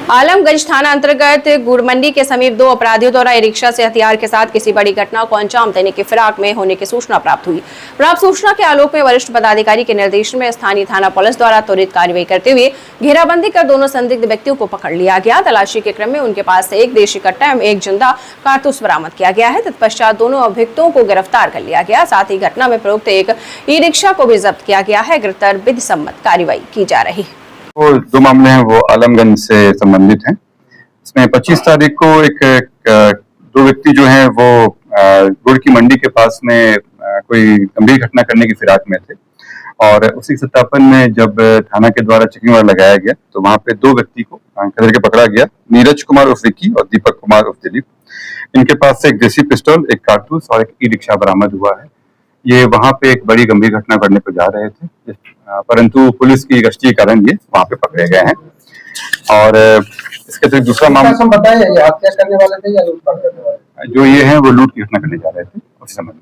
आलमगंज थाना अंतर्गत गुड़मंडी के समीप दो अपराधियों द्वारा ई रिक्शा से हथियार के साथ किसी बड़ी घटना को अंजाम देने की फिराक में होने की सूचना प्राप्त हुई। प्राप्त सूचना के आलोक में वरिष्ठ पदाधिकारी के निर्देशन में स्थानीय थाना पुलिस द्वारा त्वरित कार्रवाई करते हुए घेराबंदी कर दोनों संदिग्ध व्यक्तियों को पकड़ लिया गया। तलाशी के क्रम में उनके पास से एक देशी कट्टा एवं एक जिंदा कारतूस बरामद किया गया है। तत्पश्चात दोनों अभियुक्तों को गिरफ्तार कर लिया गया। साथ ही घटना में प्रयुक्त एक ई रिक्शा को भी जब्त किया गया है। गिरफ्तार विधि सम्मत कार्रवाई की जा रही है। वो दो मामले हैं वो आलमगंज से संबंधित हैं। इसमें 25 तारीख को दो व्यक्ति जो हैं वो गुड़ की मंडी के पास में कोई गंभीर घटना करने की फिराक में थे और उसी सत्यापन में जब थाना के द्वारा चेकिंग वाला लगाया गया तो वहां पे दो व्यक्ति को करके पकड़ा गया। नीरज कुमार उर्फ विक्की और दीपक कुमार उर्फ दिलीप। इनके पास से एक देसी पिस्टल, एक कारतूस और एक ई रिक्शा बरामद हुआ है। ये वहां पे एक बड़ी गंभीर घटना करने को जा रहे थे, परंतु पुलिस की गश्ती के कारण ये वहां पे पकड़े गए हैं। और इसके तो दूसरा मामला बताया, ये हत्या करने वाले थे या लूटपाट करने वाले? जो ये है वो लूट की घटना करने जा रहे थे उस समय में।